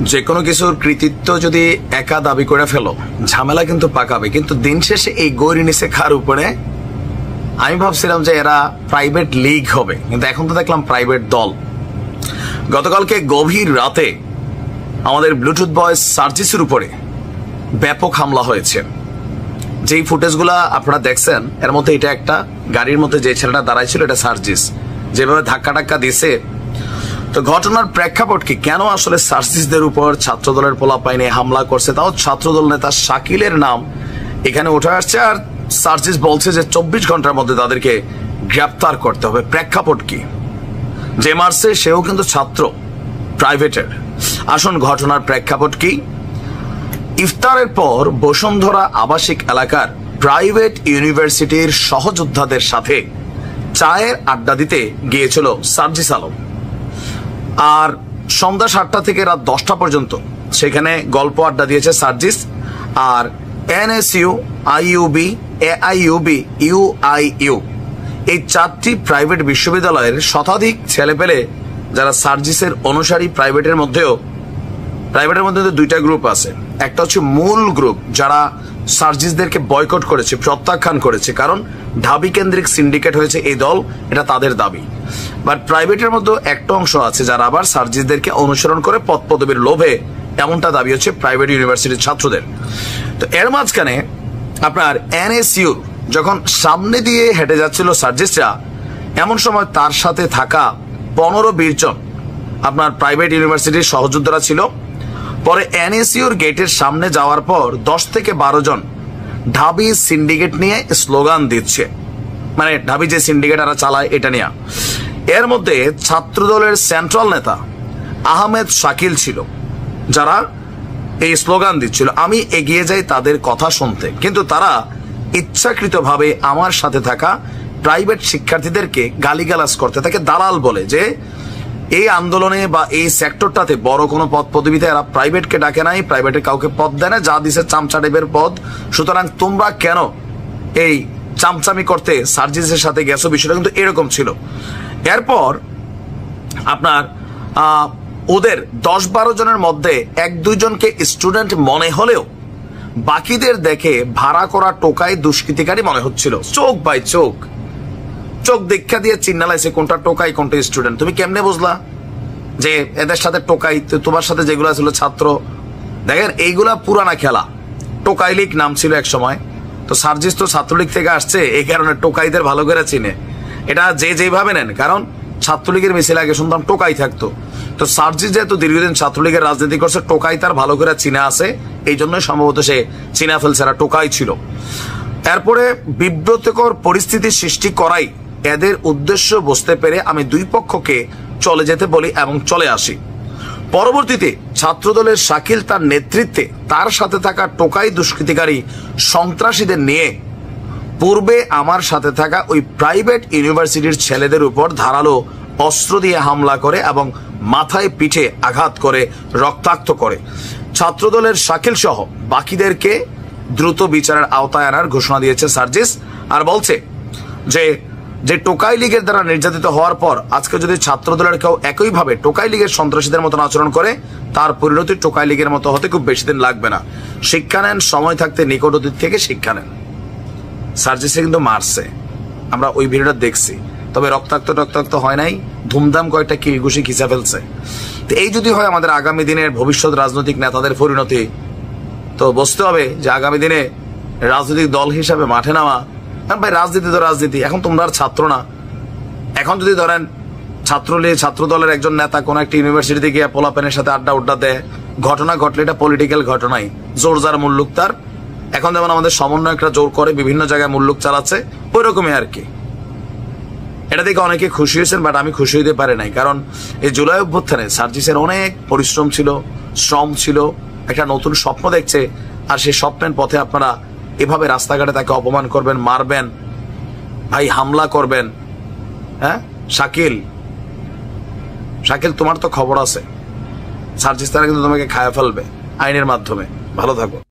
যে কোনো কিছুর কৃতিত্ব যদি একা দাবি করে ফেলো, ঝামেলা কিন্তু পাকাবে। কিন্তু দিন শেষে এই গৌরী নিচে খার উপরে আমি ভাবছিলাম যে এরা প্রাইভেট লিগ হবে, কিন্তু এখন তো দেখলাম প্রাইভেট দল। গতকালকে গভীর রাতে আমাদের ব্লুটুথ বয়েস সার্জিসের উপরে ব্যাপক হামলা হয়েছে। যেই ফুটেজগুলা আপনারা দেখছেন এর মধ্যে এটা একটা গাড়ির মধ্যে যে ছেলেটা দাঁড়ায় ছিল এটা সার্জিস, যেভাবে ধাক্কা টাক্কা দিছে। তো ঘটনার প্রেক্ষাপট কি, কেন আসলে সার্জিসদের উপর ছাত্রদলের পোলাপাইনে হামলা করছে, তাও ছাত্রদল নেতা শাকিলের নাম এখানে উঠে আসছে। আর সার্জিস বলছে যে 24 ঘন্টার মধ্যে তাদেরকে গ্রেপ্তার করতে হবে। প্রেক্ষাপট কি, যে মারছে সেও কিন্তু ছাত্র প্রাইভেটের। আসুন ঘটনার প্রেক্ষাপট কি। ইফতারের পর বসুন্ধরা আবাসিক এলাকার প্রাইভেট ইউনিভার্সিটির সহযোদ্ধাদের সাথে চায়ের আড্ডা দিতে গিয়েছিল সার্জিস আলম। আর সন্ধ্যা 7টা থেকে রাত 10টা পর্যন্ত সেখানে গল্প আড্ডা দিয়েছে সার্জিস। আর এনএসইউ, আইইউবি, এআইইউবি, ইউআইইউ এই 4টি প্রাইভেট বিশ্ববিদ্যালয়ের শতাধিক ছেলেপেলে যারা সার্জিসের অনুসারী। প্রাইভেটের মধ্যে 2টা গ্রুপ আছে। একটা হচ্ছে মূল গ্রুপ যারা সার্জিসদেরকে বয়কট করেছে, প্রত্যাখ্যান করেছে, কারণ ঢাবি কেন্দ্রিক সিন্ডিকেট হয়েছে এই দল, এটা তাদের দাবি। বাট প্রাইভেটের মধ্যে একটা অংশ আছে যারা আবার সার্জিসদেরকে অনুসরণ করে পদ পদবীর লোভে, এমনটা দাবি হচ্ছে প্রাইভেট ইউনিভার্সিটির ছাত্রদের। তো এর মাঝখানে আপনার এনএসইউ যখন সামনে দিয়ে হেঁটে যাচ্ছিল সার্জিসরা, এমন সময় তার সাথে থাকা 15-20 জন আপনার প্রাইভেট ইউনিভার্সিটির সহযোদ্ধারা ছিল। পরে এনএসইউর গেটের সামনে যাওয়ার পর 10 থেকে 12 জন ঢাবি সিন্ডিকেট নিয়ে স্লোগান দিচ্ছে, মানে ঢাবি যে সিন্ডিকেট এরা চালায় এটা নিয়ে। এর মধ্যে ছাত্রদলের সেন্ট্রাল নেতা আহমেদ শাকিল ছিল, যারা এই স্লোগান দিচ্ছিল। আমি এগিয়ে যাই তাদের কথা শুনতে, কিন্তু তারা ইচ্ছাকৃতভাবে আমার সাথে থাকা প্রাইভেট শিক্ষার্থীদেরকে গালিগালাজ করতে থাকে, দালাল বলে, যে এই আন্দোলনে বা এই সেক্টরটাতে বড় কোনো পদ পদবিতে এরা প্রাইভেটকে ডাকে নাই, প্রাইভেটের কাউকে পদ দেয় না, যা দিছে চামচা টাইপের পদ। সুতরাং তোমরা কেন এই চামচামি করতে সার্জিসের সাথে গেছো, বিষয়টা কিন্তু এরকম ছিল। এরপর আপনার ওদের 10-12 জনের মধ্যে 1-2 জনকে স্টুডেন্ট মনে হলেও বাকিদের দেখে ভাড়া করা টোকাই দুষ্কৃতিকারী মনে হচ্ছিল। চোখ বাই চোখ দীক্ষা দিয়ে চিন্নালাইছে কোনটা টোকাই কোনটা স্টুডেন্ট। তুমি কেমনে বুঝলা যে এদের সাথে টোকাই, তোমার সাথে যেগুলো ছিল ছাত্র? দেখেন এইগুলা পুরানা খেলা। টোকাই লীগ নাম ছিল এক সময়, তো সার্জিস তো ছাত্রলীগ থেকে আসছে, এই কারণে টোকাইদের ভালো করে চিনে। এটা যেভাবে নেন, কারণ ছাত্রলীগের মিছিল আগে শুনতাম টোকাই থাকতো। তো সার্জিস যেহেতু দীর্ঘদিন ছাত্রলীগের রাজনীতি করছে, টোকাই তার ভালো করে চিনা আছে, এই জন্যই সম্ভবত সে চিনা ফেলছে এরা টোকাই ছিল। এরপরে বিব্রতকর পরিস্থিতি সৃষ্টি করাই এদের উদ্দেশ্য বুঝতে পেরে আমি 2 পক্ষকে চলে যেতে বলি এবং চলে আসি। পরবর্তীতে ছাত্রদলের শাকিল তার নেতৃত্বে তার সাথে থাকা টোকাই দুষ্কৃতিকারী সন্ত্রাসীদের নিয়ে পূর্বে আমার সাথে থাকা ওই প্রাইভেট ইউনিভার্সিটির ছেলেদের উপর ধারালো অস্ত্র দিয়ে হামলা করে এবং মাথায় পিঠে আঘাত করে রক্তাক্ত করে। ছাত্রদলের শাকিল সহ বাকিদেরকে দ্রুত বিচারের আওতায় আনার ঘোষণা দিয়েছে সার্জিস। আর বলছে যে টোকাই লীগের দ্বারা নির্যাতিত হওয়ার পর আজকে যদি ছাত্রদলের কেউ একইভাবে টোকাই লীগের সন্ত্রাসীদের মতন আচরণ করে, তার পরিণতি টোকাই লীগের মতো হতে খুব বেশি দিন লাগবে না। শিক্ষা নেন, সময় থাকতে নিকট অতীত থেকে শিক্ষা নেন। সার্জিসে কিন্তু মারছে, আমরা ওই ভিডিওটা দেখছি, তবে রক্তাক্ত হয় নাই, ধুমধাম কয়েকটা কিলঘুষি খিচা ফেলছে। তো এই যদি হয় আমাদের আগামী দিনের ভবিষ্যৎ রাজনৈতিক নেতাদের পরিণতি, তো বুঝতে হবে যে আগামী দিনে রাজনৈতিক দল হিসাবে মাঠে নামা, ভাই রাজনীতি তো রাজনীতি। এখন তোমরা আর ছাত্র না। এখন যদি ধরেন ছাত্র দলের একজন নেতা কোন একটা ইউনিভার্সিটিতে গিয়ে পোলাপেনের সাথে আড্ডা দেয়, ঘটনা ঘটলে এটা পলিটিক্যাল ঘটনাই, জোর যার মুল্লুক তার। এখন যেমন আমাদের সমন্বয়করা জোর করে বিভিন্ন জায়গায় মুল্লুক চালাচ্ছে, ওই রকমই আর কি। এটা দেখে অনেকে খুশি হয়েছেন, বাট আমি খুশি হইতে পারি নাই, কারণ এই জুলাই অভ্যুত্থানে সার্জিসের অনেক পরিশ্রম ছিল, শ্রম ছিল, একটা নতুন স্বপ্ন দেখছে। আর সেই স্বপ্নের পথে আপনারা এভাবে রাস্তাঘাটে তাকে অপমান করবেন, মারবেন, ভাই হামলা করবেন। হ্যাঁ শাকিল, তোমার তো খবর আছে, সার্জিস তারা কিন্তু তোমাকে খায়া ফেলবে আইনের মাধ্যমে। ভালো থাকো।